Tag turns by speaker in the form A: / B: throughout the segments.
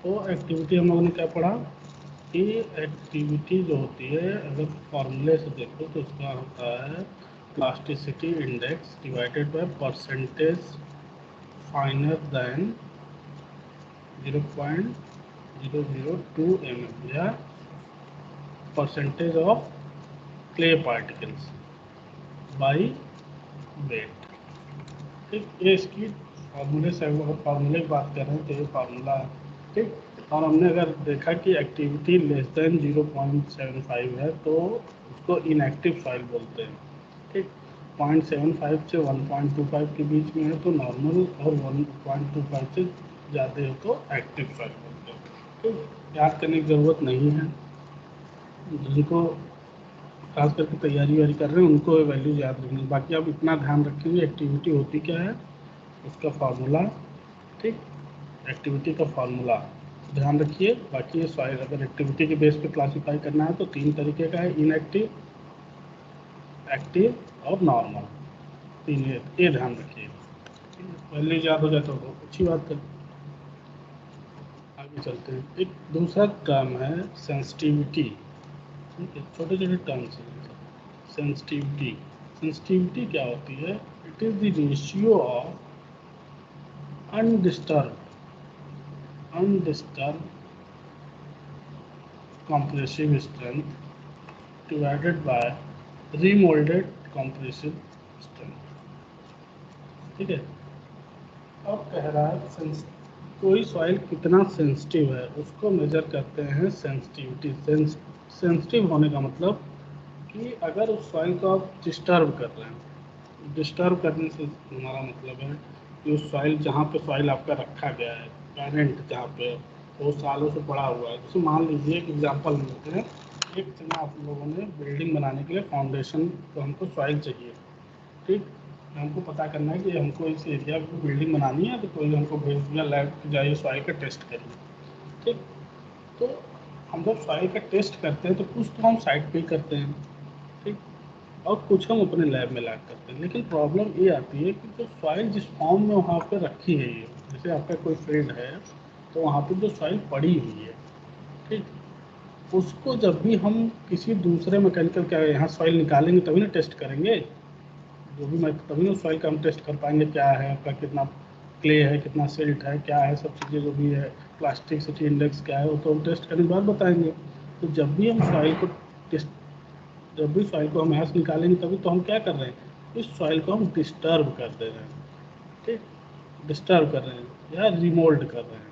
A: तो एक्टिविटी हम लोगों ने क्या पढ़ा कि एक्टिविटी जो होती है अगर फॉर्मूले से देखो तो उसका होता है plasticity index divided by percentage finer than 0.002 mm या percentage of clay particles by weight. ठीक, ये इसकी फार्मूले से अगर फार्मूले की बात कर रहे हैं तो ये फार्मूला है। ठीक, और हमने अगर देखा कि एक्टिविटी लेस देन 0.75 है तो उसको इनएक्टिव सॉइल बोलते हैं। ठीक, 0.75 से 1.25 के बीच में है तो नॉर्मल और 1.25 से ज़्यादा हो तो एक्टिव सॉइल बोलते हैं। ठीक, याद करने की ज़रूरत नहीं है, जिनको खास करके तैयारी वारी कर रहे हैं उनको वैल्यू याद रखनी। बाकी आप इतना ध्यान रखेंगे एक्टिविटी होती क्या है, उसका फार्मूला। ठीक, एक्टिविटी का फार्मूला ध्यान रखिए। बाकी ये सॉइल अगर एक्टिविटी के बेस पे क्लासीफाई करना है तो 3 तरीके का है, इनएक्टिव, एक्टिव और नॉर्मल। 3 ये ध्यान रखिए। वैल्यू याद हो जाए तो अच्छी बात है। आगे चलते हैं। एक दूसरा टर्म है सेंसिटिविटी। ठीक है, छोटे छोटे टर्म्स हैं। सेंसिटिविटी, सेंसिटिविटी क्या होती है? It is the ratio of undisturbed compressive strength divided by remolded compressive strength। ठीक है, अब कह रहा है कोई सॉइल कितना सेंसिटिव है उसको मेजर करते हैं सेंसिटिविटी। सेंसिटिव होने का मतलब कि अगर उस सॉइल को आप डिस्टर्ब कर रहे हैं, डिस्टर्ब करने से हमारा मतलब है कि उस सॉइल जहाँ पे सॉइल आपका रखा गया है, पेरेंट जहाँ पे बहुत सालों से पड़ा हुआ है, जैसे मान लीजिए एक एग्जांपल लेते हैं। एक जगह आप लोगों ने बिल्डिंग बनाने के लिए फाउंडेशन तो हमको सॉइल चाहिए। ठीक, हमको पता करना है कि हमको इस एरिया को बिल्डिंग बनानी है तो कोई हमको भेज दिया लैब पे जाइए सॉइल का टेस्ट करिए। ठीक, तो हम जब सॉइल का टेस्ट करते हैं तो कुछ तो हम साइट पे ही करते हैं। ठीक, और कुछ हम अपने लैब में लैब करते हैं। लेकिन प्रॉब्लम ये आती है कि जो सॉइल जिस फॉर्म में वहाँ पे रखी है, ये जैसे आपका कोई फील्ड है तो वहाँ पे जो सॉइल पड़ी हुई है, ठीक, उसको जब भी हम किसी दूसरे मैकेनिकल क्या यहाँ सॉइल निकालेंगे तभी ना टेस्ट करेंगे। जो भी मैं तभी ना सॉइल का हम टेस्ट कर पाएंगे क्या है आपका, कितना क्ले है, कितना सिल्ट है, क्या है, सब चीज़ें जो भी है, प्लास्टिसिटी इंडेक्स क्या है, वो तो हम टेस्ट करने के बाद बताएंगे। तो जब भी हम सॉइल को टेस्ट जब भी सॉइल को हम यहाँ से निकालेंगे तभी तो हम क्या कर रहे हैं, इस सॉइल को हम डिस्टर्ब कर दे रहे हैं। ठीक, डिस्टर्ब कर रहे हैं या रिमोल्ड कर रहे हैं।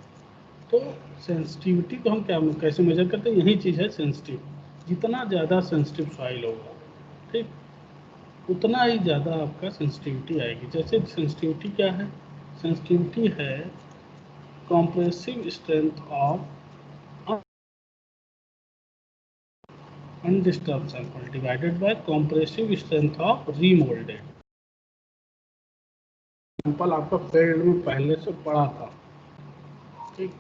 A: तो सेंसिटिविटी को हम क्या कैसे मेजर करते हैं, यही चीज़ है सेंसिटिव। जितना ज़्यादा सेंसिटिव सॉइल होगा, ठीक, उतना ही ज़्यादा आपका सेंसिटिविटी आएगी। जैसे सेंसिटिविटी क्या है, सेंसिटिविटी है compressive strength of undisturbed sample divided by compressive strength of remoulded sample. आपका फील्ड में पहले से पड़ा था, ठीक,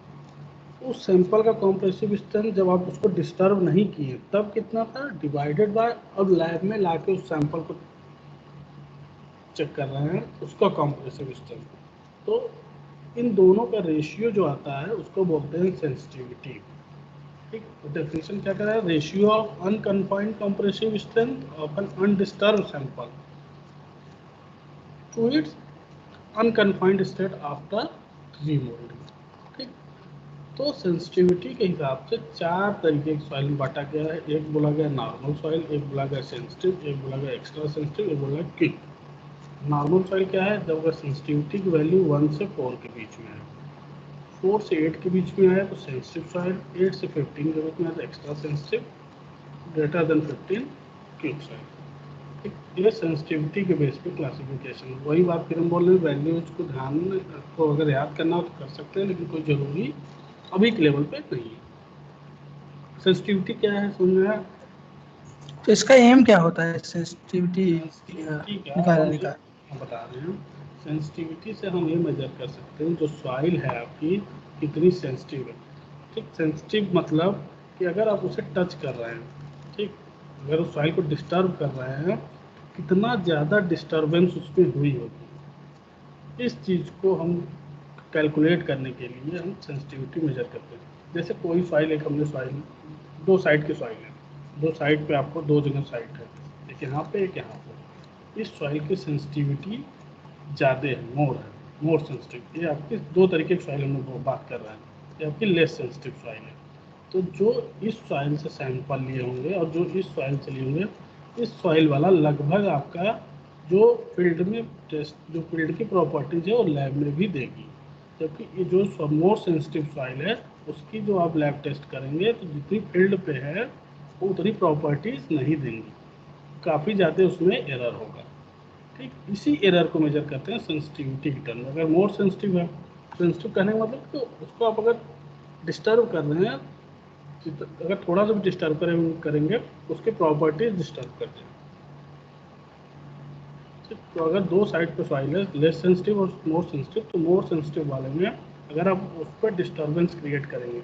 A: उस सैंपल का कॉम्प्रेसिव स्ट्रेंथ जब आप उसको डिस्टर्ब नहीं किए तब कितना था, डिवाइडेड बाय अब लैब में लाके उस सैंपल को चेक कर रहे हैं उसका कॉम्प्रेसिव स्ट्रेंथ। तो इन दोनों का रेशियो जो आता है उसको बोलते हैं सेंसिटिविटी। ठीक, तो डेफिनेशन क्या कह रहा है, ratio of unconfined compressive strength of an undisturbed sample to its unconfined state after remoulding. ठीक, तो सेंसिटिविटी के हिसाब से 4 तरीके की सॉइल में बांटा गया है। एक बोला गया नॉर्मल सॉइल, एक बोला गया सेंसिटिव, एक बोला गया एक्स्ट्रा सेंसिटिव, एक बोला गया क्विक। नॉर्मल सॉइल क्या है, जब अगर सेंसिटिविटी की वैल्यू 1 से 4 के बीच में है, 4 से 8 के बीच में आया तो सेंसिटिव सॉइल, 8 से 15 के बीच में आया तो extra sensitive, greater than 15 quick soil. ठीक, ये सेंसिटिविटी के बेस पे क्लासिफिकेशन। वही बात फिर हम बोल रहे हैं, वैल्यूज को ध्यान में आपको अगर याद करना हो तो कर सकते हैं, लेकिन कोई ज़रूरी अभी के लेवल पे नहीं है। सेंसिटिविटी क्या है समझ में आया?
B: तो इसका एम क्या होता है सेंसिटिविटी
A: सेंसिटिविटी क्या,
B: निकालने का?
A: हम बता रहे हैं, सेंसिटिविटी से हम ये मेजर कर सकते हैं जो सॉइल है आपकी कितनी सेंसिटिव है। ठीक, सेंसिटिव मतलब कि अगर आप उसे टच कर रहे हैं, ठीक, अगर उस सॉइल को डिस्टर्ब कर रहे हैं, कितना ज़्यादा डिस्टर्बेंस उसमें हुई होगी, इस चीज़ को हम कैलकुलेट करने के लिए हम सेंसिटिविटी मेजर करते हैं। जैसे कोई सॉइल, एक हमने सॉइल, दो साइड की सॉइल है, दो साइड पे आपको दो जगह साइड है, एक यहाँ पे एक यहाँ पे। इस सॉइल की सेंसिटिविटी ज़्यादा है, मोर सेंसिटिव। ये आपकी दो तरीके की सॉइल हम लोग बात कर रहे हैं। ये आपकी लेस सेंसिटिव सॉइल है। तो जो इस सॉइल से सैंपल लिए होंगे और जो इस सॉइल से लिए होंगे, इस सॉइल वाला लगभग आपका जो फील्ड में टेस्ट, जो फील्ड की प्रॉपर्टीज है वो लैब में भी देगी। जबकि ये जो मोर सेंसिटिव सॉइल है उसकी जो आप लैब टेस्ट करेंगे तो जितनी फील्ड पे है वो उतनी प्रॉपर्टीज नहीं देंगी, काफ़ी ज़्यादा उसमें एरर होगा। ठीक, इसी एरर को मेजर करते हैं सेंसिटिविटी की टर्म में। अगर मोर सेंसिटिव है, सेंसिटिव कहने का मतलब तो उसको आप अगर डिस्टर्ब कर रहे हैं, अगर थोड़ा सा भी डिस्टर्ब करेंगे उसके प्रॉपर्टीज डिस्टर्ब कर देंगे। तो अगर दो साइड पे सॉइल है, लेस सेंसिटिव और मोर सेंसिटिव, तो मोर सेंसिटिव वाले में अगर आप उस पर डिस्टर्बेंस क्रिएट करेंगे,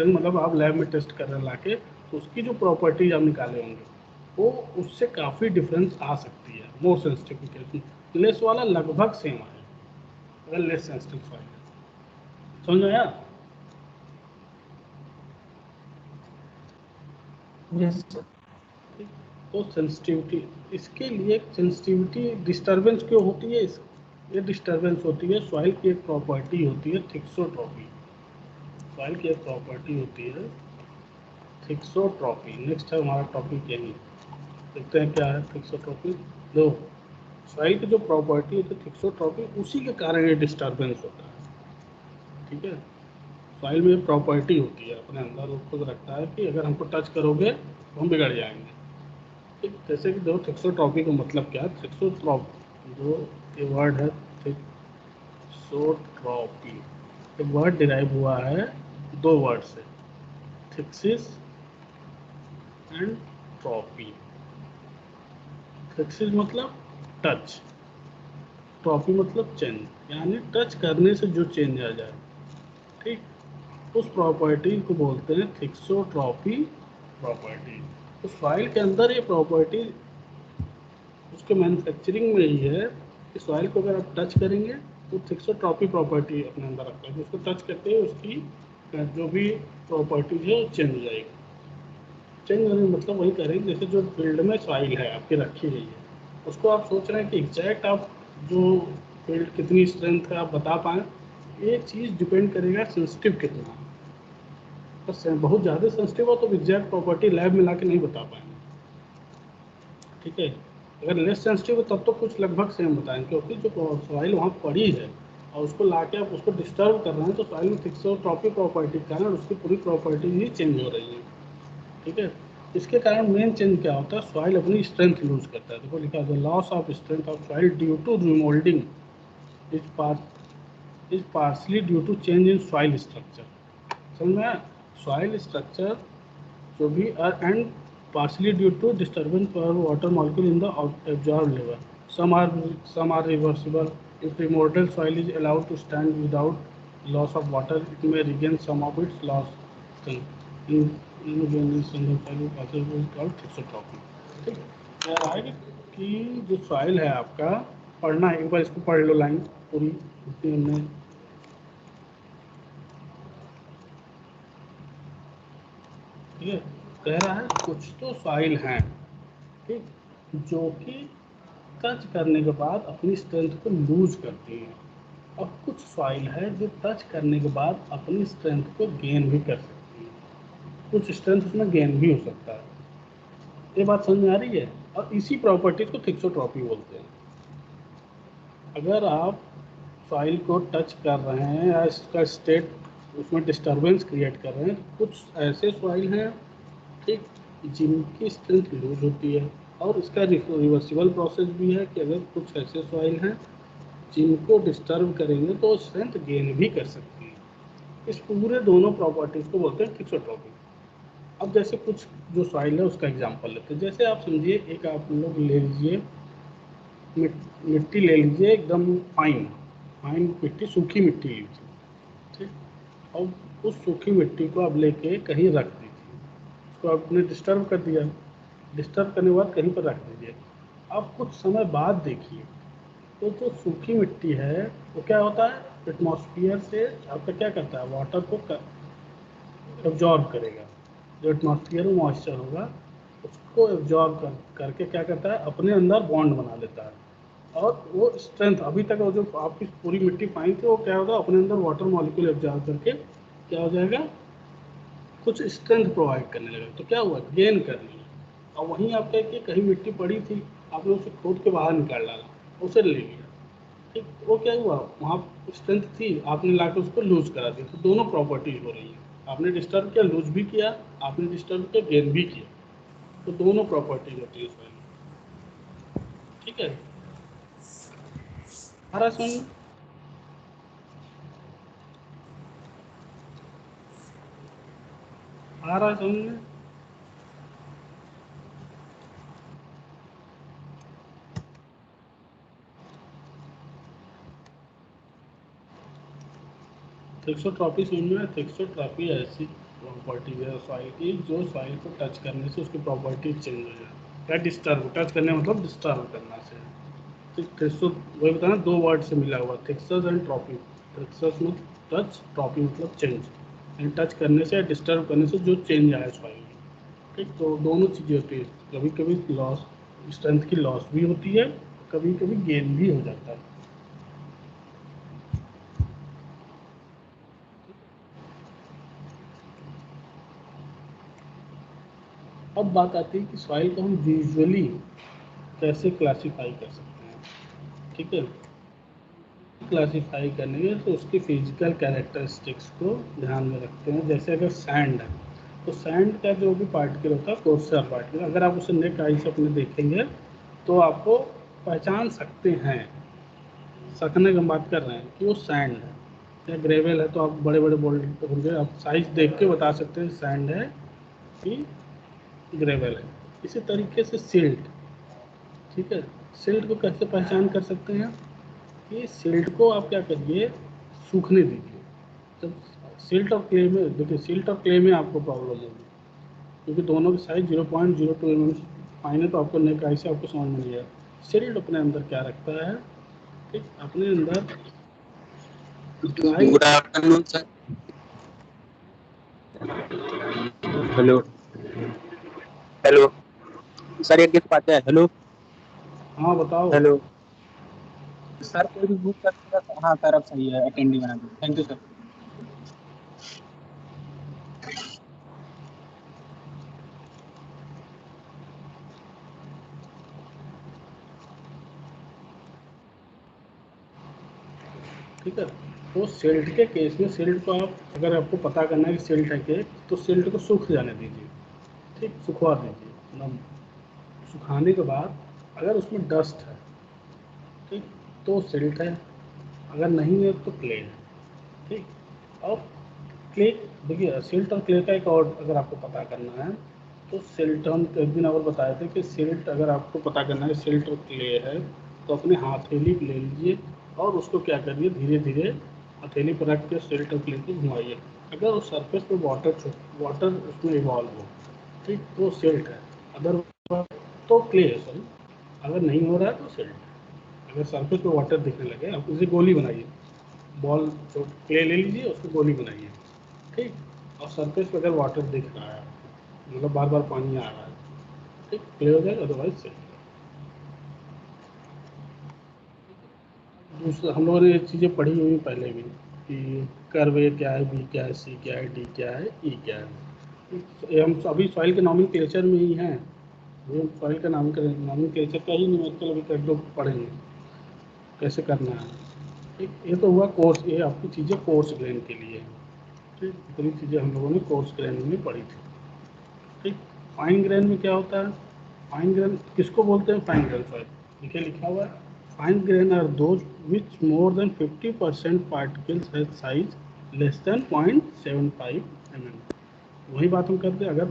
A: मतलब आप लैब में टेस्ट कर रहे हैं लाके, तो उसकी जो प्रॉपर्टीज आप निकाले होंगे वो उससे काफ़ी डिफरेंस आ सकती है मोर सेंसिटिव के केस में। लेस वाला लगभग सेम आए अगर लेस सेंसिटिव सॉइल है। समझ में आया?
B: Yes sir.
A: तो सेंसिटिविटी, इसके लिए सेंसिटिविटी डिस्टर्बेंस क्यों होती है? ये डिस्टर्बेंस होती है, सॉइल की एक प्रॉपर्टी होती है थिक्सोट्रॉपी। सॉइल की एक प्रॉपर्टी होती है थिक्सोट्रॉपी। नेक्स्ट है हमारा टॉपिक यही, देखते हैं क्या है थिक्सोट्रॉपी। दो सॉइल की जो प्रॉपर्टी होती है थिक्सोट्रॉपी, उसी के कारण ये डिस्टर्बेंस होता है। ठीक है, सॉइल में प्रॉपर्टी होती है अपने अंदर, वो खुद रखता है कि अगर हमको टच करोगे तो हम बिगड़ जाएंगे। ठीक, जैसे कि दो थिक्सोट्रॉपी का मतलब क्या है? थिक्सोट्रॉप, जो ये वर्ड है थिक्सोट्रॉपी, ये वर्ड डिराइव हुआ है दो वर्ड से, थिक्सिस एंड ट्रॉपी। थिक्सिस मतलब टच, ट्रॉपी मतलब चेंज, यानी टच करने से जो चेंज आ जाए। ठीक, उस प्रॉपर्टी को बोलते हैं थिक्सोट्रॉपी प्रॉपर्टी। तो सॉइल के अंदर ये प्रॉपर्टी उसके मैन्युफैक्चरिंग में ही है कि सॉइल को अगर आप टच करेंगे तो थिक्सोट्रॉपी प्रॉपर्टी अपने अंदर रखता है, उसको टच करते ही उसकी जो भी प्रॉपर्टीज है वो चेंज हो जाएगी। चेंज होने का मतलब वही करेंगे जैसे जो फील्ड में सॉइल है आपकी रखी गई है, उसको आप सोच रहे हैं कि एग्जैक्ट आप जो फील्ड कितनी स्ट्रेंथ है आप बता पाएँ, ये चीज़ डिपेंड करेगा सेंसिटिव कितना। बस बहुत ज़्यादा सेंसिटिव हो तो एग्जैक्ट प्रॉपर्टी लैब में ला के नहीं बता पाएंगे। ठीक है, अगर लेस सेंसिटिव हो तब तो कुछ लगभग सेम बताएं, क्योंकि जो सॉइल वहाँ पड़ी है और उसको ला के आप उसको डिस्टर्ब कर रहे हैं, तो सॉइल में थिक्सोट्रॉपी प्रॉपर्टी के कारण उसकी पूरी प्रॉपर्टी ही चेंज हो रही है। ठीक है, इसके कारण मेन चेंज क्या होता है? सॉइल अपनी स्ट्रेंथ लूज करता है। देखो लिखा है loss of strength of soil due to remoulding is partially due to change in soil structure. समझ में आया? सॉइल स्ट्रक्चर जो भी and partially due to disturbance for water molecule in the absorbed level. Some are reversible. If remodeled soil is allowed to stand without loss of water, it may regain some of its lost strength. In soil is called thixotropy. ठीक, कह रहा है कि जो soil है आपका, पढ़ना है एक बार, इसको पढ़ लो लाइन पूरी, इतनी हमने। ठीक है, कह रहा है कुछ तो सॉइल हैं, ठीक, जो कि टच करने के बाद अपनी स्ट्रेंथ को लूज करती है, और कुछ सॉइल है जो टच करने के बाद अपनी स्ट्रेंथ को गेन भी कर सकती है। कुछ स्ट्रेंथ उसमें गेन भी हो सकता है। ये बात समझ में आ रही है? और इसी प्रॉपर्टीज को थिक्सोट्रॉपी बोलते हैं। अगर आप सॉइल को टच कर रहे हैं या इसका स्टेट उसमें डिस्टर्बेंस क्रिएट कर रहे हैं, तो कुछ ऐसे सॉइल हैं, ठीक, जिनकी स्ट्रेंथ लूज होती है, और इसका रिवर्सिबल प्रोसेस भी है कि अगर कुछ ऐसे सॉइल हैं जिनको डिस्टर्ब करेंगे तो स्ट्रेंथ गेन भी कर सकती है। इस पूरे दोनों प्रॉपर्टीज को बोलते हैं थिक्सोट्रॉपी। अब जैसे कुछ जो सॉइल है उसका एग्जांपल लेते हैं। जैसे आप समझिए, एक आप लोग ले लीजिए मिट्टी ले लीजिए, एकदम फाइन फाइन मिट्टी, सूखी मिट्टी लीजिए, ठीक, और उस सूखी मिट्टी को आप लेके कहीं रख दीजिए, उसको आपने डिस्टर्ब कर दिया, डिस्टर्ब करने के बाद कहीं पर रख दीजिए। अब कुछ समय बाद देखिए तो जो सूखी मिट्टी है वो क्या होता है? एटमॉस्फेयर से आपका क्या करता है, वाटर को एब्जॉर्ब करेगा। जो एटमॉस्फेयर में मॉइस्चर होगा उसको एब्जॉर्ब करके क्या करता है, अपने अंदर बॉन्ड बना लेता है। और वो स्ट्रेंथ, अभी तक वो जो आपकी पूरी मिट्टी फाइन थी, वो क्या होगा, अपने अंदर वाटर मॉलिक्यूल एब्जॉर्ब करके क्या हो जाएगा, कुछ स्ट्रेंथ प्रोवाइड करने लगा। तो क्या हुआ, गेन कर लिया। और वहीं आपका कि कहीं मिट्टी पड़ी थी, आपने उसे खोद के बाहर निकाल डाला, उसे ले लिया, ठीक। वो क्या हुआ, वहाँ स्ट्रेंथ थी, आपने ला के उसको लूज करा दिया। तो दोनों प्रॉपर्टीज हो रही है, आपने डिस्टर्ब किया, लूज भी किया, आपने डिस्टर्ब किया, गेन भी किया। तो दोनों प्रॉपर्टीज होती है इसमें, ठीक है। आ रहा है समझ में? आ रहा है समझ में? थिक्सोट्रॉपी समझ में? थिक्सोट्रॉपी ऐसी प्रॉपर्टी है सॉइल की जो सॉइल को टच करने से उसकी प्रॉपर्टी चेंज हो जाए। क्या डिस्टर्ब, टच करने मतलब डिस्टर्ब करना से। ठीक, थिक्सो वही बताना, दो वर्ड से मिला हुआ, थिक्सस एंड ट्रॉपी। थिक्सस मतलब टच, ट्रॉपी मतलब चेंज। एंड टच करने से, डिस्टर्ब करने से जो चेंज आया सॉइल में, ठीक। तो दोनों चीज़ें होती है, कभी कभी लॉस, स्ट्रेंथ की लॉस भी होती है, कभी कभी गेन भी हो जाता है। अब बात आती है कि सॉइल को हम विजुअली कैसे क्लासीफाई कर सकते हैं, ठीक है। क्लासीफाई करने में तो उसकी फिजिकल कैरेक्टरिस्टिक्स को ध्यान में रखते हैं। जैसे अगर सैंड है, तो सैंड का जो भी पार्टिकल होता है, कोर्सर पार्टिकल, अगर आप उसे नेक आई से अपने देखेंगे तो आपको पहचान सकते हैं, सकने की हम बात कर रहे हैं कि वो सैंड है या ग्रेवल है। तो आप बड़े बड़े बोल्ड होंगे, आप साइज देख के बता सकते हैं सैंड है कि ग्रेवल है। इसी तरीके से सिल्ट, ठीक है। सिल्ट को कैसे पहचान कर सकते हैं, कि सिल्ट को आप क्या करिए, सूखने दीजिए। जब सिल्ट और क्ले में, देखिए सिल्ट और क्ले में आपको प्रॉब्लम होगी, क्योंकि दोनों की साइज 0.02 mm फाइन है, तो आपको नेक आई से आपको समझ में नहीं आया। सिल्ट अपने अंदर क्या रखता है, ठीक, अपने अंदर dry.
C: Good afternoon sir. Hello hello sir, एक बात है। हेलो
A: हाँ बताओ।
C: हेलो सर, कोई भी बुक कर देगा सर? हाँ सर, अब सही है, अटेंडिंग बना दो। Thank you sir.
A: ठीक है। तो सिल्ट के केस में, सिल्ट को आप, अगर आपको पता करना है कि सिल्ट है कि, तो सिल्ट को सूख जाने दीजिए, ठीक, सुखवा दीजिए नम। सुखाने के बाद अगर उसमें डस्ट है, ठीक, तो सिल्ट है, अगर नहीं है तो क्ले है, ठीक। और क्ले, देखिए सिल्ट और क्ले का एक और अगर आपको पता करना है, तो सिल्ट हम एक दिन और बताए थे कि सिल्ट अगर आपको पता करना है सिल्ट और क्ले है, तो अपने हथेली ले लीजिए और उसको क्या करिए, धीरे धीरे हथेली पर रख के सिल्ट और क्ले को घुमाइए। अगर उस सरफेस पे वाटर उसमें इवॉल्व हो, ठीक, तो सिल्ट है। अदर तो क्ले है, सॉरी। अगर नहीं हो रहा है तो सिल्ट है। अगर सरफेस पे वाटर दिखने लगे, आप उसे गोली बनाइए, बॉल जो क्ले ले लीजिए, उसको गोली बनाइए, ठीक। और सरफेस पे अगर वाटर दिख रहा है, मतलब बार बार पानी आ रहा है, ठीक, क्ले हो जाएगा, अदरवाइज से। दूसरा, हम लोगों ने ये चीज़ें पढ़ी हुई पहले भी, कि कर्व ए क्या है, बी क्या है, सी क्या है, डी क्या है, ई क्या है। ये हम अभी सॉइल के नॉमेनक्लेचर में ही हैं, ये सॉइल का नॉमेनक्लेचर का ही न्यूमेरिकल अभी कर लो, पढ़ेंगे कैसे करना है, ठीक। ये तो हुआ कोर्स, ये आपकी चीज़ें कोर्स ग्रेन के लिए, ठीक। इतनी चीज़ें हम लोगों ने कोर्स ग्रेन में पढ़ी थी, ठीक। फाइन ग्रेन में क्या होता है, फाइन ग्रेन किसको बोलते हैं, फाइन ग्रेन सॉइल, देखिए लिखा हुआ है, fine grain are those which more than 50% particles has size less than 0.75 mm। वही बात हम करते हैं, अगर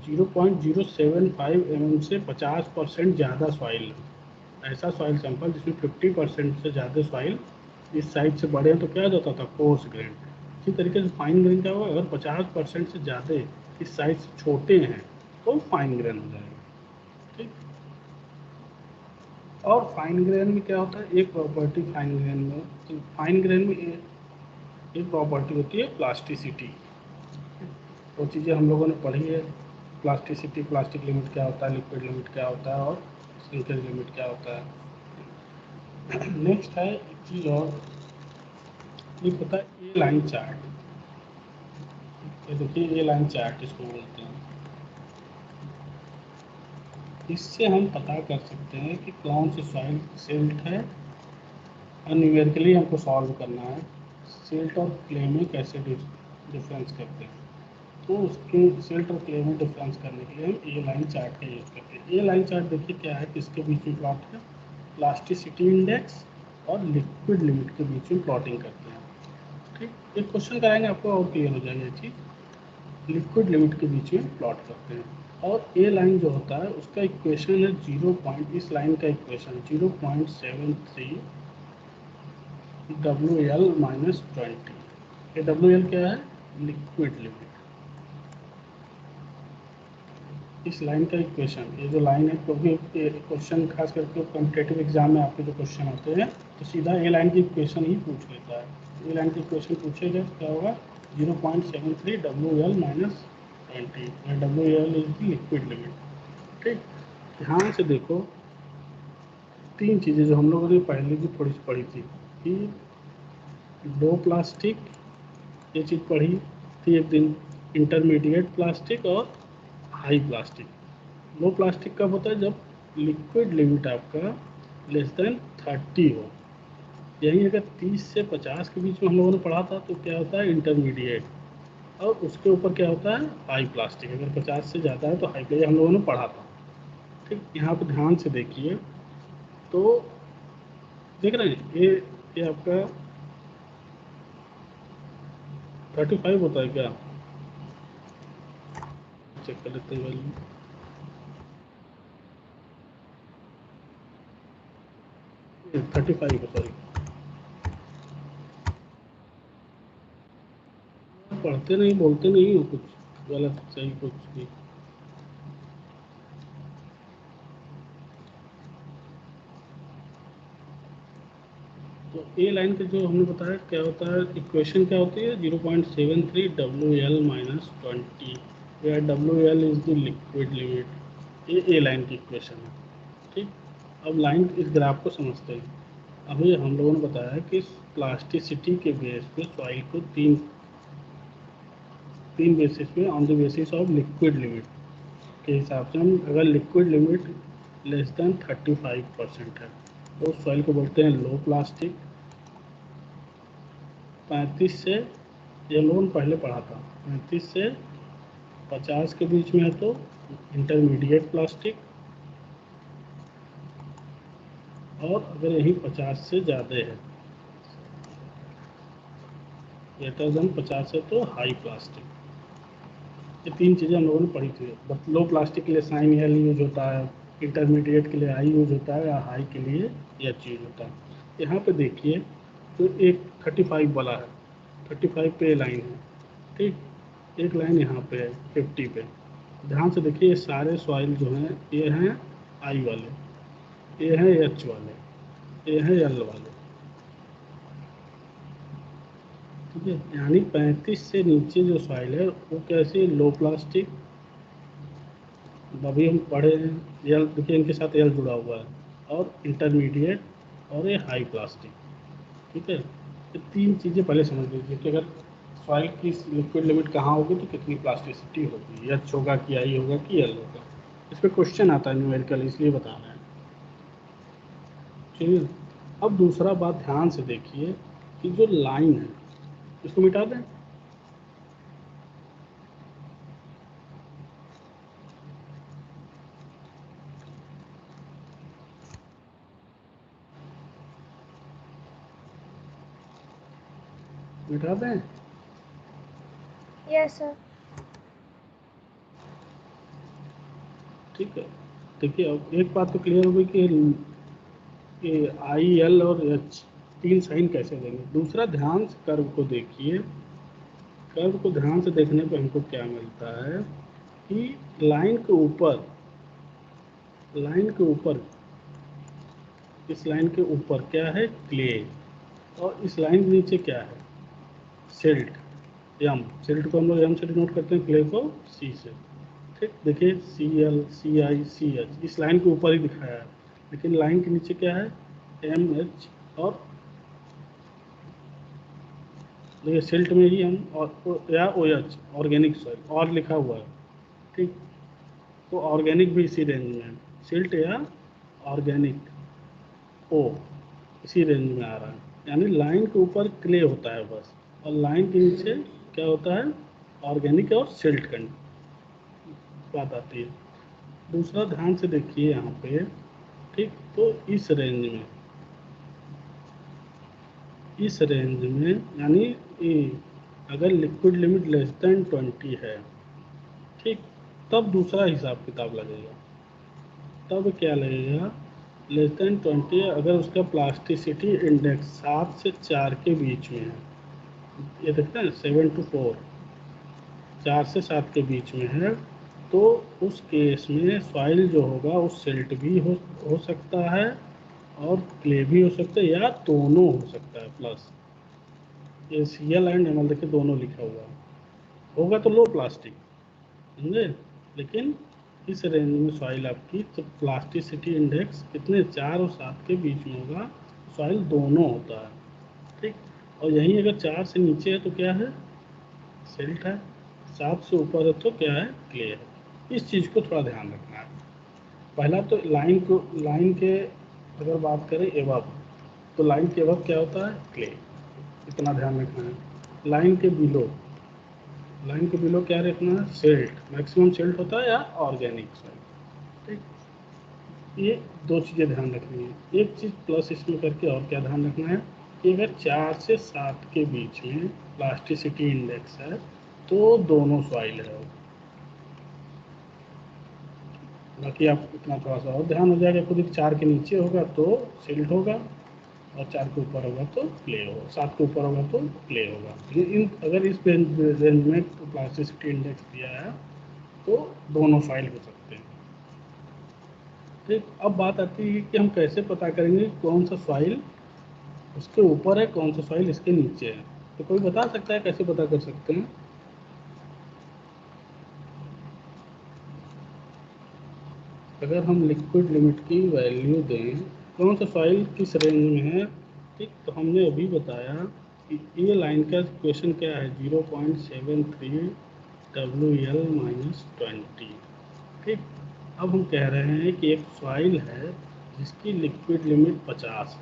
A: 0.075 mm से 50% ज़्यादा सॉइल, ऐसा सॉइल सैंपल जिसमें 50% से ज़्यादा सॉइल इस साइज से बड़े हैं, तो क्या हो जाता था, कोर्स ग्रेन। इसी तरीके से फाइन ग्रेन क्या होगा, अगर 50% से ज़्यादा इस साइज से छोटे हैं तो फाइन ग्रेन हो जाएगा, ठीक। और फाइन ग्रेन में क्या होता है, एक प्रॉपर्टी फाइन ग्रेन में, तो फाइन ग्रेन में एक प्रॉपर्टी होती है प्लास्टिसिटी। वो चीज़ें हम लोगों ने पढ़ी है, प्लास्टिसिटी, प्लास्टिक लिमिट क्या होता है, लिक्विड लिमिट क्या होता है और श्रिंकेज लिमिट क्या होता है। नेक्स्ट है एक चीज़ और, ये होता है ए लाइन चार्ट। ये देखिए ए लाइन चार्ट इसको बोलते हैं। इससे हम पता कर सकते हैं कि कौन सी सॉइल सिल्ट है, और न्यूमेरिकली हमको सॉल्व करना है सिल्ट और क्ले में कैसे डिफरेंस करते हैं। तो उसके सिल्ट और क्ले में डिफरेंस करने के लिए हम ए लाइन चार्ट का यूज़ करते हैं। ए लाइन चार्ट देखिए क्या है, किसके बीच में प्लॉट है, प्लास्टिसिटी इंडेक्स और लिक्विड लिमिट के बीच में प्लॉटिंग करते हैं। ठीक, एक क्वेश्चन कराएंगे आपको और क्लियर हो जाएगी ये चीज़। लिक्विड लिमिट के बीच में प्लॉट करते हैं, और ए लाइन जो होता है उसका इक्वेशन है 0. इस लाइन का इक्वेशन 0.73 WL माइनस 20। ये WL क्या है, लिक्विड लिमिट। इस लाइन का इक्वेशन, ये जो लाइन है, क्योंकि क्वेश्चन खास करके कॉम्पिटेटिव एग्जाम में आपके जो क्वेश्चन आते हैं तो सीधा ए लाइन की इक्वेशन ही पूछ लेता है। ए लाइन की इक्वेशन पूछेगा तो क्या होगा, 0.73 WL minus 20, WL is the liquid limit. ठीक, ध्यान से देखो, तीन चीज़ें जो हम लोगों ने पहले भी थोड़ी सी पढ़ी थी कि लो प्लास्टिक, ये चीज़ पढ़ी थी एक दिन, इंटरमीडिएट प्लास्टिक और हाई प्लास्टिक। लो प्लास्टिक कब होता है, जब लिक्विड लिमिट आपका लेस देन 30 हो। यही अगर 30 से 50 के बीच में हम लोगों ने पढ़ा था तो क्या होता है, इंटरमीडिएट, और उसके ऊपर क्या होता है, हाई प्लास्टिक। अगर 50 से ज़्यादा है तो हाई प्लास्टिक हम लोगों ने पढ़ा था। ठीक, यहाँ पर ध्यान से देखिए तो देख रहे हैं ये आपका 35 होता है क्या, चेक कर लेते हैं वैल्यू। ये 35 है, सॉरी, पढ़ते नहीं बोलते नहीं हो, कुछ गलत सही कुछ भी। तो ए लाइन का जो हमने बताया क्या होता है, इक्वेशन क्या होती है, 0.73 WL minus 20, where WL is the liquid limit. ये ए लाइन की इक्वेशन है। ठीक, अब लाइन इस ग्राफ को समझते हैं। अभी हम लोगों ने बताया कि प्लास्टिसिटी के बेस पे सॉइल को तीन बेसिस पे, on the basis of liquid limit के हिसाब से, हम अगर लिक्विड लिमिट लेस देन 35% है तो उस सॉइल को बोलते हैं लो प्लास्टिक। 35 से, ये लोन पहले पढ़ा था, 35 से 50 के बीच में है तो इंटरमीडिएट प्लास्टिक, और अगर यही 50 से ज़्यादा है, ग्रेटर देन 50 है तो हाई प्लास्टिक। ये तीन चीज़ें हम लोगों ने पढ़ी थी। बस लो प्लास्टिक के लिए साइन एल यूज होता है, इंटरमीडिएट के लिए आई यूज होता है, या हाई के लिए एच यूज होता है। यहाँ पे देखिए तो एक 35 वाला है, 35 पे लाइन है। ठीक, एक लाइन यहाँ पे है 50 पे। ध्यान से देखिए, ये सारे सॉइल जो हैं ये हैं आई वाले, ये हैं एच वाले, ये हैं एल वाले। ठीक है, यानी 35 से नीचे जो सॉइल है वो कैसे, लो प्लास्टिक। अभी हम पढ़े हैं, एल देखिए इनके साथ एल जुड़ा हुआ है, और इंटरमीडिएट, और ये हाई प्लास्टिक। ठीक है, ये तीन चीज़ें पहले समझ लीजिए कि अगर सॉइल की लिक्विड लिमिट कहाँ होगी तो कितनी प्लास्टिसिटी होगी, एच होगा कि आई होगा कि एल होगा। इस पर क्वेश्चन आता है न्यूमेरिकल, इसलिए बता रहे हैं। चलिए, अब दूसरा बात ध्यान से देखिए कि जो लाइन है इसको मिटा दें। मिटा दें,
D: Yes, sir.
A: ठीक है। देखिए अब एक बात तो क्लियर हो गई कि आई एल और एच तीन साइन कैसे देंगे। दूसरा, ध्यान से कर्व को देखिए, कर्व को ध्यान से देखने पर हमको क्या मिलता है कि लाइन के ऊपर इस लाइन के ऊपर क्या है, क्ले, और इस लाइन के नीचे क्या है, सिल्ट, यम। सिल्ट को हम लोग यम से डिनोट करते हैं, क्ले को सी से। ठीक, देखिए ClClCH इस लाइन के ऊपर ही दिखाया है, लेकिन लाइन के नीचे क्या है, MH, और देखिए सिल्ट में ही हम और या OH ऑर्गेनिक सॉइल और लिखा हुआ है। ठीक, तो ऑर्गेनिक भी इसी रेंज में है, सिल्ट या ऑर्गेनिक, ओ इसी रेंज में आ रहा है। यानी लाइन के ऊपर क्ले होता है बस, और लाइन के नीचे क्या होता है, ऑर्गेनिक और सिल्ट का बात आती है। दूसरा ध्यान से देखिए यहाँ पे, ठीक, तो इस रेंज में यानी अगर लिक्विड लिमिट लेस देन 20 है, ठीक, तब दूसरा हिसाब किताब लगेगा। तब क्या लगेगा, लेस देन 20 अगर उसका प्लास्टिसिटी इंडेक्स 7 से 4 के बीच में है, ये देखते हैं 7 to 4, 4 से 7 के बीच में है, तो उस केस में सॉइल जो होगा वो सिल्ट भी हो सकता है और क्ले भी हो सकता है, या दोनों हो सकता है प्लस। ये Cl एंड Ml देखिए दोनों लिखा हुआ है, होगा तो लो प्लास्टिक, समझे। लेकिन इस रेंज में सॉइल आपकी, तो प्लास्टिसिटी इंडेक्स कितने, 4 और 7 के बीच में होगा, सॉइल दोनों होता है। ठीक, और यहीं अगर 4 से नीचे है तो क्या है, सिल्ट है, 7 से ऊपर है तो क्या है, क्ले है। इस चीज़ को थोड़ा ध्यान रखना है। पहला तो लाइन के अगर बात करें एवब, तो लाइन के एवब क्या होता है, क्ले, इतना ध्यान रखना है। लाइन के बिलो क्या रखना है, सिल्ट, मैक्सिमम सिल्ट होता है या ऑर्गेनिक सॉइल। ठीक, ये दो चीज़ें ध्यान रखनी है। एक चीज़ प्लस इसमें करके और क्या ध्यान रखना है, कि अगर 4 से 7 के बीच में प्लास्टिसिटी इंडेक्स है तो दोनों सॉइल है। बाकी आप इतना थोड़ा सा और ध्यान हो जाएगा खुद, 4 के नीचे होगा तो सिल्ट होगा, और 4 के ऊपर होगा तो प्ले होगा, 7 के ऊपर होगा तो प्ले होगा। इन अगर इस रेंज में प्लास्टिसिटी इंडेक्स दिया है तो दोनों फाइल हो सकते हैं। ठीक, अब बात आती है कि हम कैसे पता करेंगे कौन सा फाइल उसके ऊपर है, कौन सा फाइल इसके नीचे है। तो कोई बता सकता है कैसे पता कर सकते हैं। अगर हम लिक्विड लिमिट की वैल्यू दें, कौन सा फाइल किस रेंज में है, ठीक, तो हमने अभी बताया कि ये लाइन का क्वेश्चन क्या है, 0.73 WL-20। ठीक, अब हम कह रहे हैं कि एक फाइल है जिसकी लिक्विड लिमिट 50 है,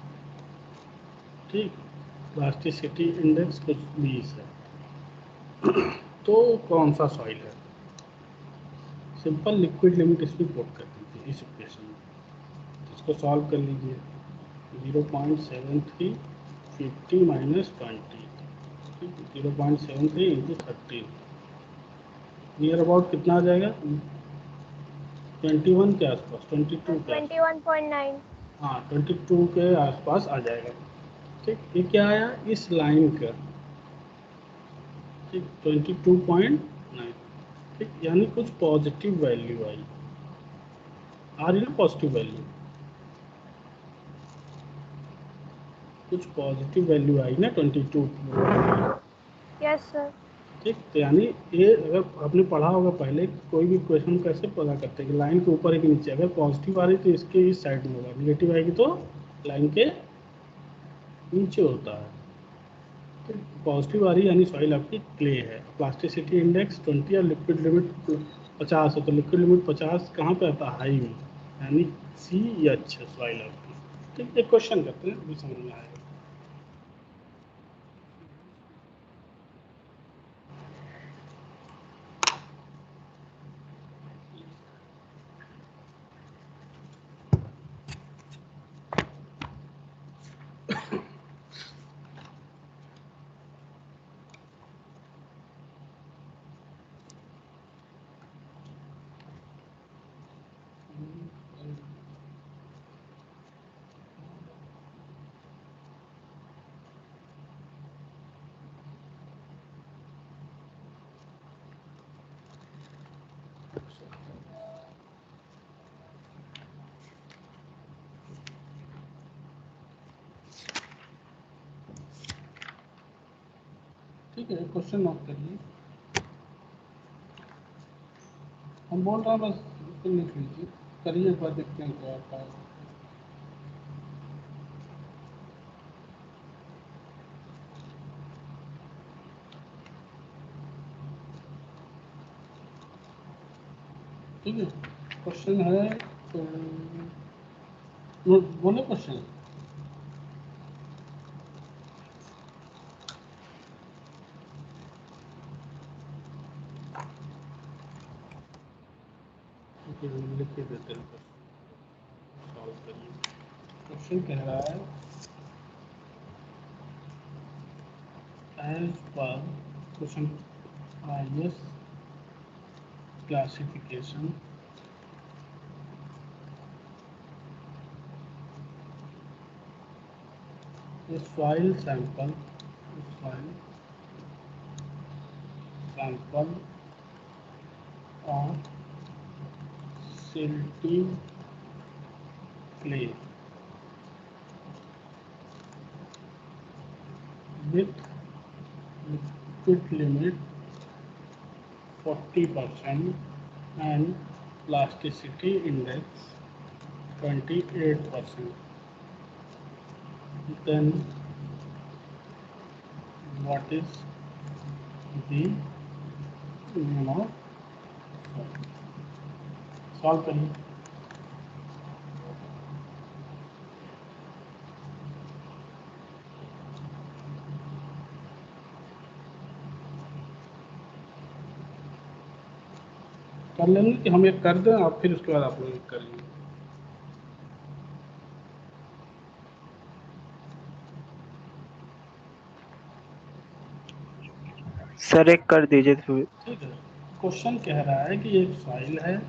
A: ठीक, प्लास्टिसिटी इंडेक्स कुछ 20 है, तो कौन सा सॉइल है। सिंपल लिक्विड लिमिट इसमें पुट कर दीजिए इस इक्वेशन में, इसको सॉल्व कर लीजिए। 0.73 50 माइनस 20, ठीक, 0.73 इंटू 13, नियर अबाउट कितना आ जाएगा, 21 के आसपास, 22 के आसपास,
D: 21.9।
A: हाँ 22 के आसपास आ जाएगा। ठीक, ये क्या आया इस लाइन का, ठीक, 22.9। ठीक, यानी कुछ पॉजिटिव वैल्यू आई, आ रही ना पॉजिटिव वैल्यू, कुछ पॉजिटिव वैल्यू आई ना 22।
D: Yes sir.
A: ठीक, तो यानी ये अगर आपने पढ़ा होगा पहले कि कोई भी क्वेश्चन कैसे पता करते हैं कि लाइन के ऊपर है कि नीचे, अगर पॉजिटिव आ रही तो इसके इस साइड में होगा, निगेटिव आएगी तो लाइन के नीचे होता है। तो पॉजिटिव आ रही यानी सॉइल आपकी क्ले है, प्लास्टिसिटी इंडेक्स 20 और लिक्विड लिमिट 50 है, तो लिक्विड लिमिट 50 कहाँ पे आता है, हाई में, यानी CH सॉइल आपकी। ठीक, एक क्वेश्चन करते हैं अभी समझ में आएगा। ठीक है, क्वेश्चन नोट करिए। हम बोल रहे हैं बस इसको लिख लीजिए, करिए एक बार, देखते हैं क्या आता है। ठीक है, क्वेश्चन है बोले क्वेश्चन। लिख के देते हैं, सॉल्व करिए। क्वेश्चन कह रहा है एज पर question IS classification a soil sample of silty clay with liquid limit 40% and plasticity index 28%. Then what is the name of solve करिए। कर लेंगे कि हम एक कर दें, आप फिर उसके बाद आप लोग एक करेंगे।
C: सर एक कर दीजिए फिर।
A: ठीक है, क्वेश्चन कह रहा है कि एक सॉइल है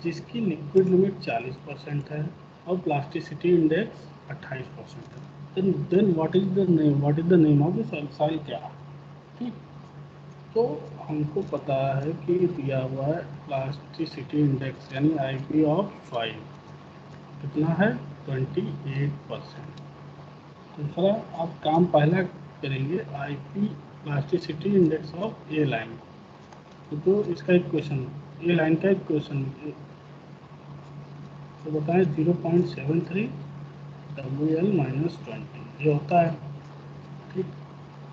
A: जिसकी लिक्विड लिमिट 40% है और प्लास्टिसिटी इंडेक्स 28% है। Then what is the name of the soil, soil क्या है? ठीक, तो हमको पता है कि दिया हुआ है प्लास्टिसिटी इंडेक्स यानी IP ऑफ सॉइल कितना है, 28%। दूसरा आप काम पहला करेंगे, IP plasticity index of A line, तो इसका एक क्वेश्चन, ए लाइन का एक क्वेश्चन, तो बताएं 0.73 WL-20 ये होता है। ठीक,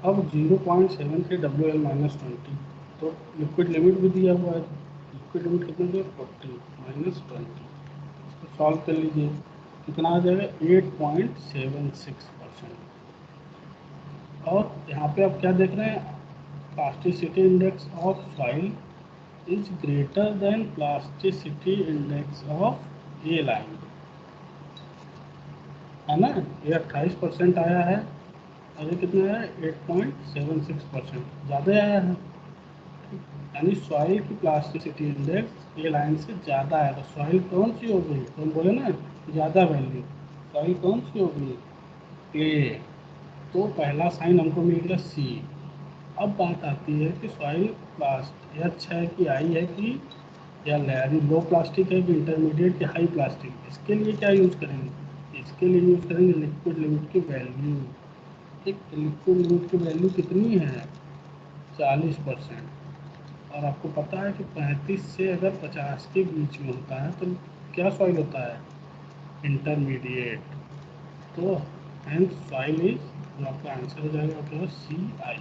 A: अब 0.73 WL-20, तो लिक्विड लिमिट भी दिया हुआ है, लिक्विड लिमिट कितना दिया, 40 - 20, इसको सॉल्व कर लीजिए, कितना आ जाएगा 8.76%। और यहाँ पे आप क्या देख रहे हैं, plasticity index of soil is greater than plasticity index of A line, है ना। ये 28% आया है और ये कितना है 8.76%, ज़्यादा आया है। यानी सॉइल की प्लास्टिसिटी इंडेक्स ए लाइन से ज़्यादा है, तो सॉइल कौन सी हो गई, तो हम बोले ना ज़्यादा वैल्यू, सॉइल कौन सी हो गई, क्ले। तो पहला साइन हमको मिल गया C। अब बात आती है कि सॉइल प्लास्ट एच है कि आई है कि या यानी लो प्लास्टिक है कि इंटरमीडिएट या हाई प्लास्टिक, इसके लिए क्या यूज़ करेंगे, इसके लिए यूज़ करेंगे लिक्विड लिमिट की वैल्यू। ठीक, लिक्विड लिमिट की वैल्यू कितनी है, 40%। और आपको पता है कि 35 से अगर 50 के बीच में होता है तो क्या सॉइल होता है, इंटरमीडिएट। तो हेंस सॉइल इज, जो आपका आंसर हो जाएगा क्या, CI,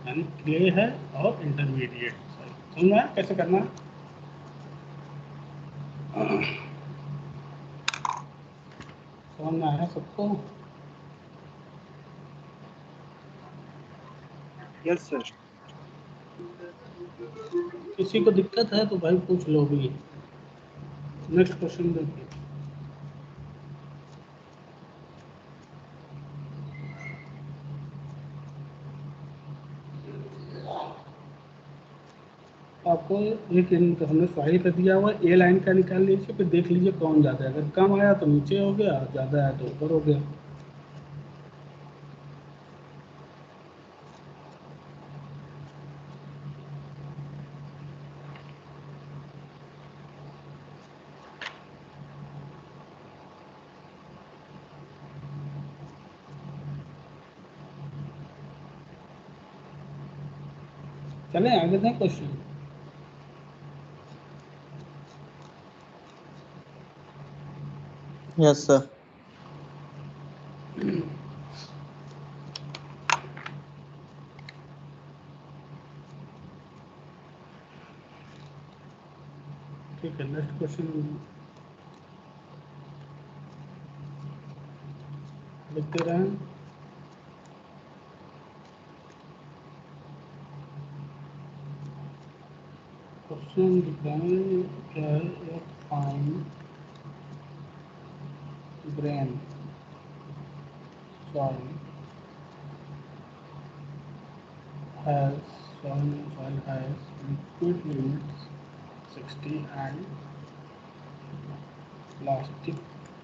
A: यानी क्ले है और इंटरमीडिएट सॉइल। समझ में आया कैसे करना है? समझ में आया सबको?
C: Yes sir.
A: किसी को दिक्कत है तो भाई पूछ लो भी। नेक्स्ट क्वेश्चन देखिए। आपको एक हमने सॉइल का दिया हुआ ए लाइन का निकाल लीजिए, फिर देख लीजिए कौन ज़्यादा है, अगर कम आया तो नीचे हो गया, ज़्यादा आया तो ऊपर हो गया। चलें आगे दें क्वेश्चन।
E: Yes sir.
A: ठीक है, नेक्स्ट क्वेश्चन लिखते रहें। क्वेश्चन दिखाएं क्या है। Fine grain soil soil has liquid limits 60 and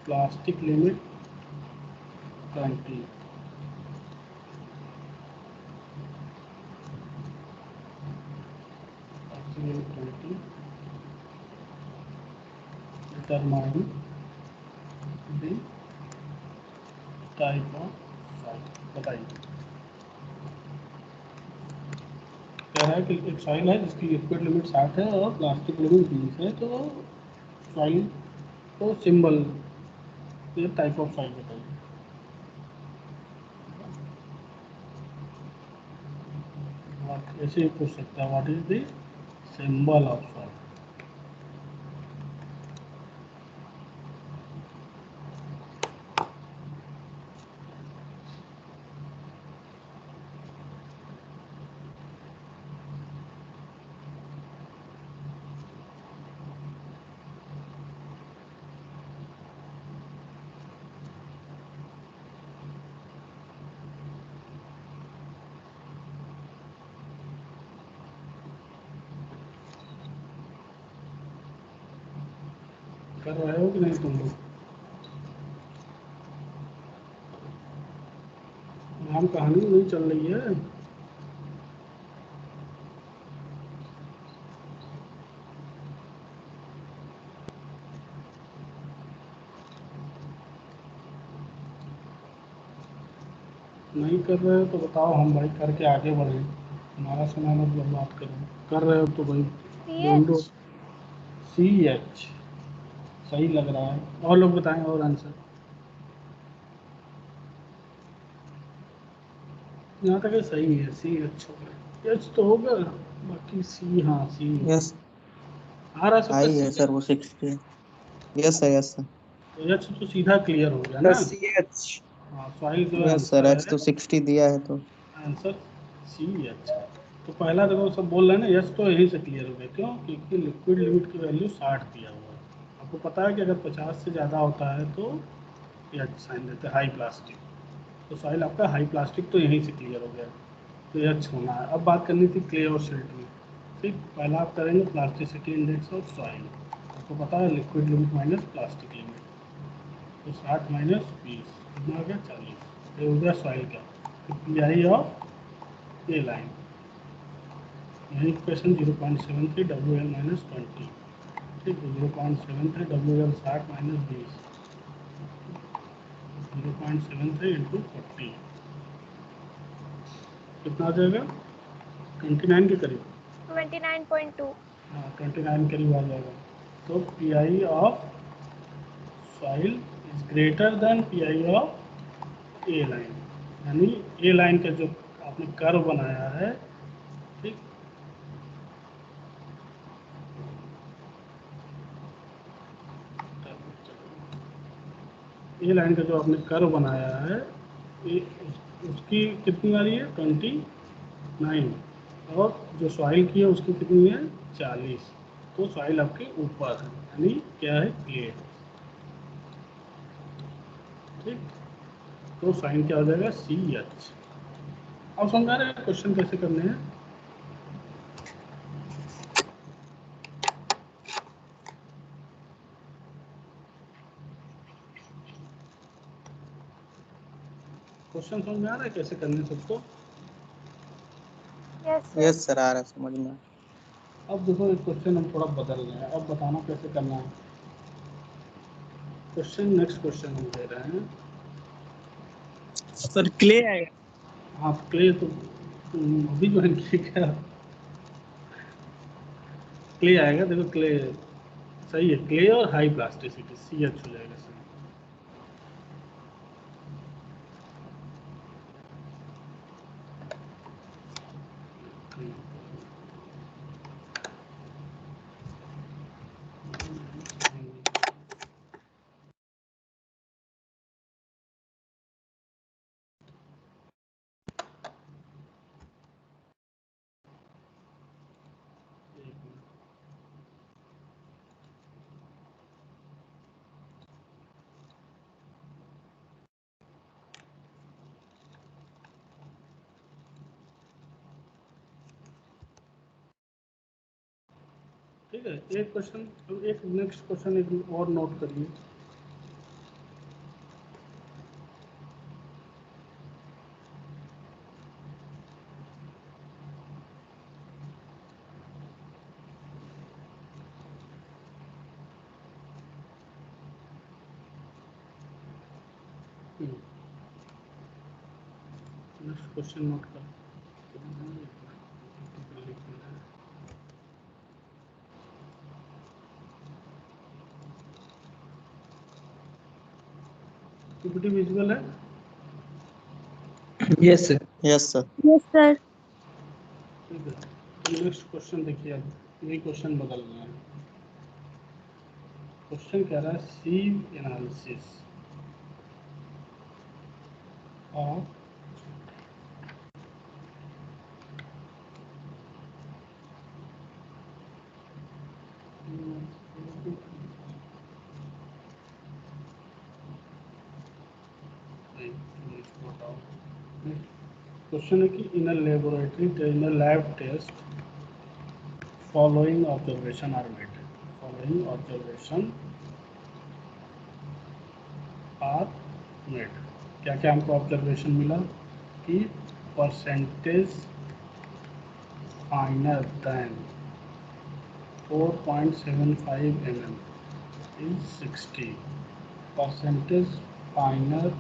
A: plastic limit 20. Plastic limit 20. Determine the type of soil. बताइए। कह रहा है कि एक सॉइल है जिसकी लिक्विड लिमिट 60 है और प्लास्टिक लिमिट 20 है, तो सॉइल को सिंबल ये टाइप ऑफ सॉइल बताइए। ऐसे ही पूछ सकता है, what is the symbol of soil. कर रहे हो कि नहीं तुम लोग? नाम कहानी नहीं चल रही है। नहीं कर रहे हो तो बताओ, हम भाई करके आगे बढ़े। हमारा समय मत बर्बाद करो। कर रहे हो तो भाई ढूंढो।
D: CH.
A: CH सही लग रहा है। और लोग बताएं और आंसर। यहाँ तक ये सही है। CH हो गया। H तो होगा, बाकी C। हाँ C
E: यस
A: आ रहा है सबका
E: आई है
A: C।
E: सर वो 60। Yes sir yes sir.
A: तो H तो सीधा क्लियर हो गया ना।
E: Sir CH।
A: हाँ, सॉइल जो
E: यस सर
A: आंसर
E: H
A: है,
E: तो 60 दिया है तो।
A: आंसर CH है। तो पहला देखो सब बोल रहे हैं ना, यस तो यहीं से क्लियर हो गया। क्यों? क्योंकि लिक्विड लिमिट की वैल्यू 60 दिया हुआ है। आपको पता है कि अगर 50 से ज़्यादा होता है तो एच साइन देते हैं, हाई प्लास्टिक। तो सॉइल आपका हाई प्लास्टिक तो यहीं से क्लियर हो गया, तो एच होना है। अब बात करनी थी क्ले और सिल्ट में। ठीक, पहला आप करेंगे प्लास्टिसिटी इंडेक्स ऑफ सॉइल। आपको पता है liquid limit minus plastic limit, तो 60 माइनस 20 कितना हो गया? 40। ये हो गया सॉइल का। तो पी ऑफ ए लाइन यही इक्वेशन 0.73 WL माइनस 20। ठीक है, 0.73 WL 60 माइनस 20, 0.73 इंटू 40 कितना आ जाएगा? 29 के करीब।
D: 29.2.
A: हाँ, 29 करीब आ जाएगा। तो P I of soil is greater than P I of A line, यानी ए लाइन का जो आपने कर्व बनाया है, ठीक, ए लाइन का जो आपने कर्व बनाया है, उसकी कितनी आ रही है? 29। और जो सॉइल की है उसकी कितनी है? 40। तो सॉइल आपके ऊपर है, यानी क्या है? क्ले। ठीक, तो साइन क्या हो जाएगा? CH। अब समझा रहे हैं क्वेश्चन कैसे करने हैं। क्वेश्चन समझ में आ रहा है कैसे करने सबको?
D: Yes, sir.
E: यस सर आ रहा है समझ में।
A: अब देखो एक क्वेश्चन हम थोड़ा बदल रहे हैं। अब बताना कैसे करना है। क्वेश्चन, नेक्स्ट क्वेश्चन हम दे रहे हैं।
B: सर क्ले आएगा।
A: हाँ, क्ले तो अभी ज्वाइन किया क्या? क्ले आएगा, देखो क्ले सही है, क्ले और हाई प्लास्टिसिटी, सी एच हो जाएगा सही। ठीक है, एक क्वेश्चन, एक नेक्स्ट क्वेश्चन एक और नोट करिए। नेक्स्ट क्वेश्चन नोट कर। पीपीटी विजुअल है?
B: Yes sir.
E: Yes sir.
D: Yes, sir.
A: ठीक है, तो नेक्स्ट क्वेश्चन देखिए, अब ये क्वेश्चन बदल गया है। क्वेश्चन कह रहा है सीव एनालिसिस और क्वेश्चन है कि in a laboratory in a lab test following observation are made. Following observation are made. क्या क्या हमको ऑब्जर्वेशन मिला कि percentage finer than 4.75 mm is 60, percentage finer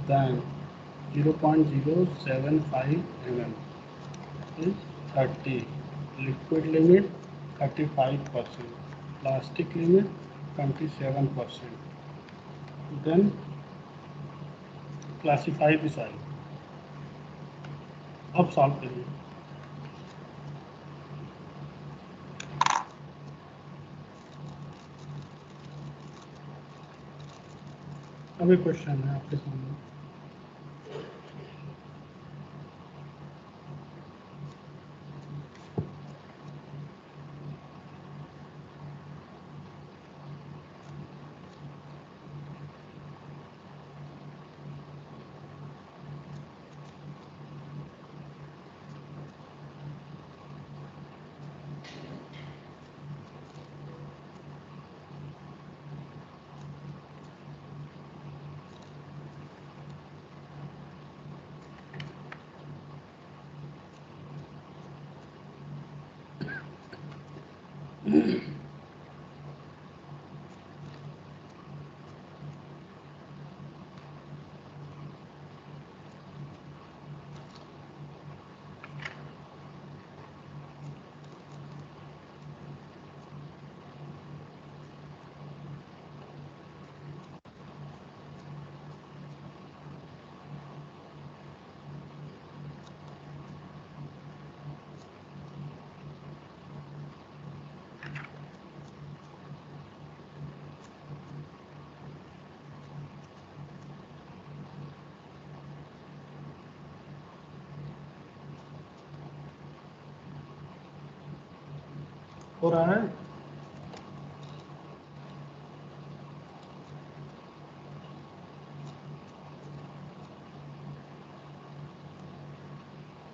A: than 0.075 mm is 30, liquid limit 35%, plastic limit 27%. Then classify the soil. अब solve करिए। अभी question है आपके सामने। हो रहा है?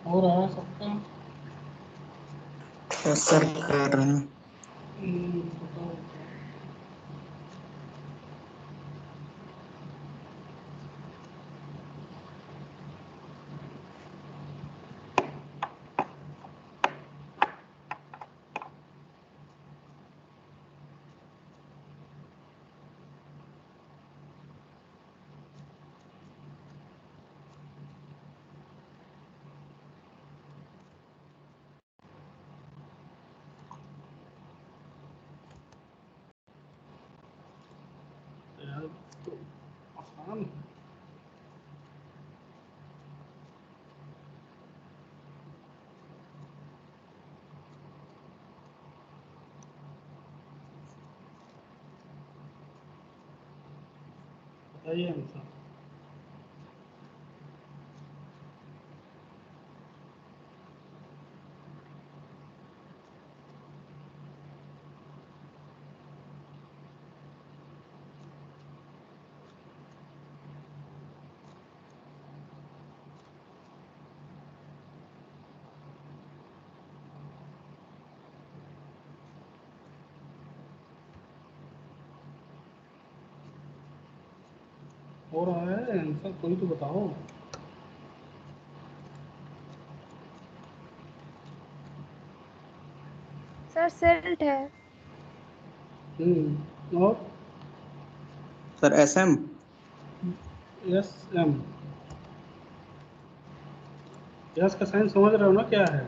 A: हो रहा है सबका?
E: यस सर कर रहे हैं।
A: बताओ। यार तो आसान है। बताइए आंसर। हो रहा है आंसर, कोई तो बताओ।
D: सर सिल्ट है।
A: और
E: sir SM।
A: S M. S का साइन समझ रहे हो ना क्या है?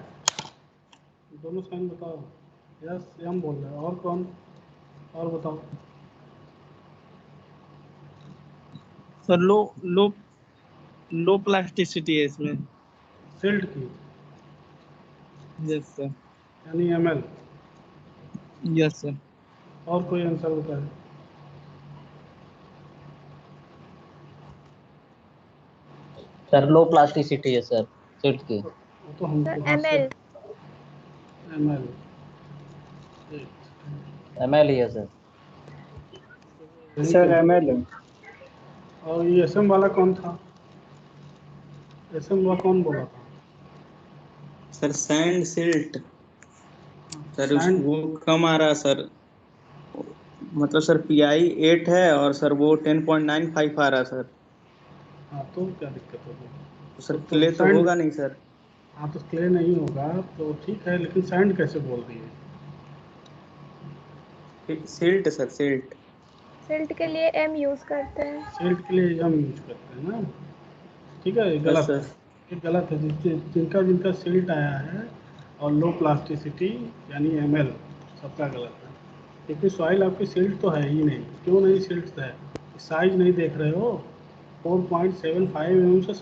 A: दोनों साइन बताओ। यस एम बोल रहे हो, और कौन? और बताओ।
B: सर लो लो लो प्लास्टिसिटी है इसमें।
A: सिल्ट की
B: यस सर।
A: यानी एमएल।
B: Yes sir.
A: और कोई आंसर बताए?
F: सर लो प्लास्टिसिटी है सर सिल्ट की।
A: वो तो हमको
D: सर
A: हाँ
D: ml।
A: Silt ML.
F: ML ही है सर।
C: सर ML है।
A: और ये एसएम वाला कौन था? एसएम वाला कौन बोला था?
E: Sir sand silt. Sir
A: sand.
E: वो कम आ रहा सर। मतलब सर PI 8 है और सर वो 10.95 आ रहा सर।
A: हाँ तो क्या दिक्कत होगी?
E: तो सर
A: तो
E: क्ले तो
A: सैंड।
E: होगा नहीं सर।
A: हाँ तो क्ले नहीं होगा तो ठीक है, लेकिन सैंड कैसे बोल दिए?
E: Silt sir silt.
D: सिल्ट के लिए m यूज करते हैं।
A: सिल्ट के लिए हम यूज करते हैं ना। ठीक है, ये
E: बस
A: गलत है।
E: सर।
A: ये गलत है। जिनका जिनका सिल्ट आया है और लो प्लास्टिसिटी यानी एमएल, सबका गलत है। क्योंकि सॉइल आपकी सिल्ट तो है ही नहीं। क्यों नहीं सिल्ट है? साइज नहीं देख रहे हो? 4.75 mm से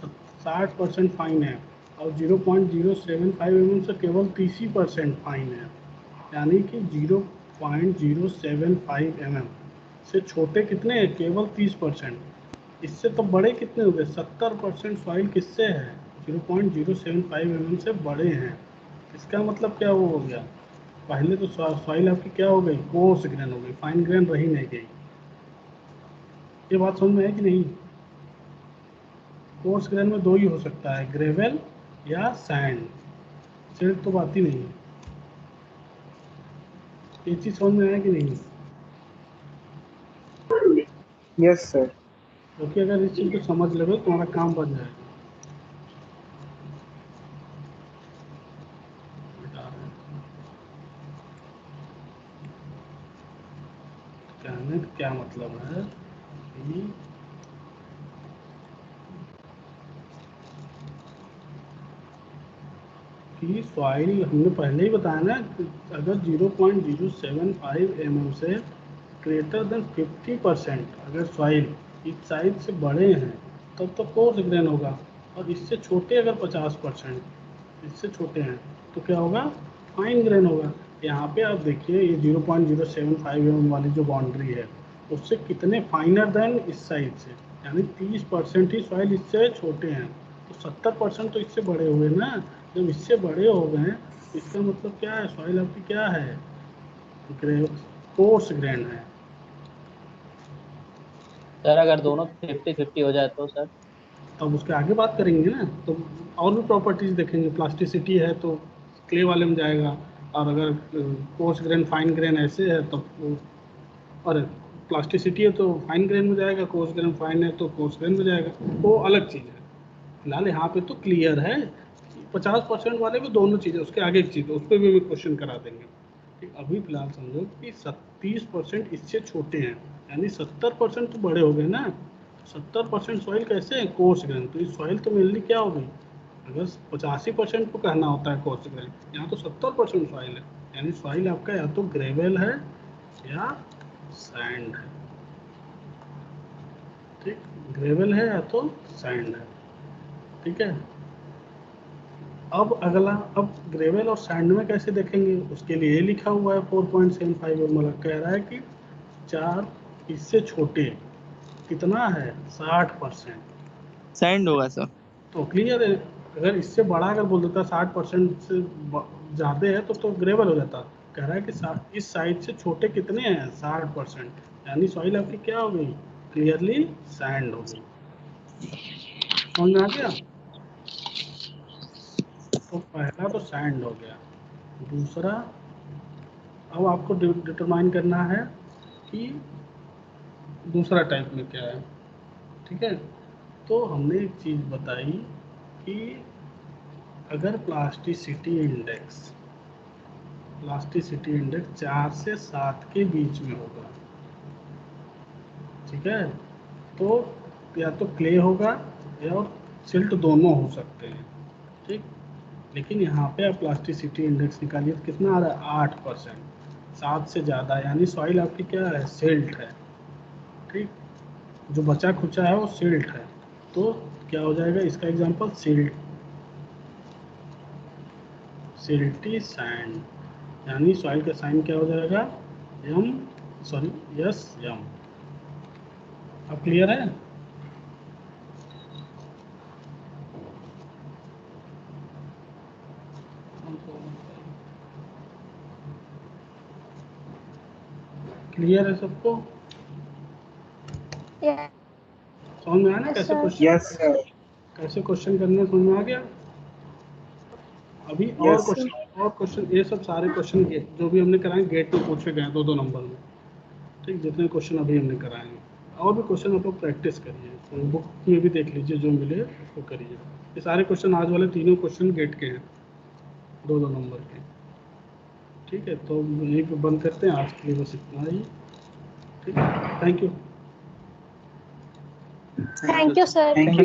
A: 60% फाइन है, और 0.075 mm से केवल 30% फाइन है। यानी कि 0.075 mm से छोटे कितने हैं? केवल 30%। इससे तो बड़े कितने हो गए? 70% सॉइल किससे है? 0.075 mm से बड़े हैं। इसका मतलब क्या वो हो गया? पहले तो सॉइल आपकी क्या हो गई? कोर्स ग्रेन हो गई, फाइन ग्रेन रही नहीं गई। ये बात समझ में है कि नहीं? कोर्स ग्रेन में दो ही हो सकता है, ग्रेवल या सैंड। सिल्ट तो बात ही नहीं है। ये चीज़ समझ में आया कि नहीं?
C: Yes sir.
A: क्योंकि अगर इस चीज़ को समझ लोगे तो तुम्हारा काम बन जाएगा। बता रहे हैं। कहने का क्या मतलब है कि सॉइल हमने पहले ही बताया ना कि अगर 0.075 mm से ग्रेटर देन 50% अगर सॉइल इस साइज से बड़े हैं तब तो कोर्स ग्रेन होगा। और इससे छोटे अगर 50% इससे छोटे हैं तो क्या होगा? फाइन ग्रेन होगा। यहाँ पे आप देखिए, ये 0.075 mm वाली जो बाउंड्री है उससे कितने फाइनर देन इस साइड से, यानी 30% ही सॉइल इससे छोटे हैं। तो 70% तो इससे बड़े हुए ना। जब इससे बड़े हो गए हैं इसका मतलब क्या है? सॉइल आपकी क्या है? कोर्स ग्रेन है।
F: सर अगर दोनों 50-50 हो जाए तो सर।
A: तब उसके आगे बात करेंगे ना, तो और भी प्रॉपर्टीज देखेंगे। प्लास्टिसिटी है तो क्ले वाले में जाएगा, और अगर कोर्स ग्रेन फाइन ग्रेन ऐसे है तो और प्लास्टिसिटी है तो फाइन ग्रेन में जाएगा, कोर्स ग्रेन फाइन है तो कोर्स ग्रेन में जाएगा। वो अलग चीज़ है। फिलहाल यहाँ पे तो क्लियर है। 50% वाले में दोनों चीज़ें, उसके आगे एक चीज़ उस पर भी क्वेश्चन करा देंगे। ठीक, अभी फिलहाल समझो कि 30% इससे छोटे हैं, यानी 70% तो बड़े हो गए ना। 70% सॉइल कैसे है? Coarse grain. तो इस सॉइल तो मेनली क्या हो गई? अगर 85% को कहना होता है कोर्स ग्रेन, यहाँ तो 70% सॉइल है। यानी सॉइल आपका या तो ग्रेवल है या सैंड है। ठीक, ग्रेवल है या तो सैंड है, ठीक है। अब अगला, अब ग्रेवल और सैंड में कैसे देखेंगे, उसके लिए ये लिखा हुआ है 4.75 मतलब कह रहा है कि 4 इससे छोटे कितना है 60%।
E: सैंड होगा सर।
A: तो क्लियर है, अगर इससे बड़ा अगर बोल देता 60% से ज़्यादा है तो ग्रेवल हो जाता। कह रहा है कि इस साइड से छोटे कितने हैं 60%, यानी सॉइल आपकी क्या हो गई, क्लियरली सैंड हो गई। समझ में आ गया? तो पहला तो सैंड हो गया। दूसरा, अब आपको डिटरमाइन करना है कि दूसरा टाइप में क्या है, ठीक है। तो हमने एक चीज़ बताई कि अगर प्लास्टिसिटी इंडेक्स 4 से 7 के बीच में होगा, ठीक है, तो या तो क्ले होगा या सिल्ट, दोनों हो सकते हैं, ठीक। लेकिन यहाँ पे आप प्लास्टिसिटी इंडेक्स निकालिए तो कितना आ रहा है 8%, 7 से ज़्यादा, यानी सॉइल आपकी क्या है, सिल्ट है, ठीक। जो बचा खुचा है वो सिल्ट है, तो क्या हो जाएगा इसका एग्जांपल, सिल्टी सैंड, यानी सॉइल का साइन क्या हो जाएगा, यस यम। अब क्लियर है? क्लियर है सबको?
D: Yes,
A: समझ में आया ना कैसे
D: sir.
A: Question,
C: yes sir.
A: कैसे क्वेश्चन करने समझ में आ गया? अभी
C: Yes,
A: और क्वेश्चन ये सब सारे क्वेश्चन जो भी हमने कराए गेट में पूछे गए 2-2 नंबर में, ठीक। जितने क्वेश्चन अभी हमने कराए हैं, और भी क्वेश्चन आप लोग प्रैक्टिस करिए, तो बुक में भी देख लीजिए, जो मिले उसको करिए। ये सारे क्वेश्चन आज वाले तीनों क्वेश्चन गेट के हैं, 2-2 नंबर के, ठीक है। तो यहीं पे बंद करते हैं आज के लिए, बस इतना ही, ठीक है। Thank you.
D: Thank you, sir.
C: Thank you.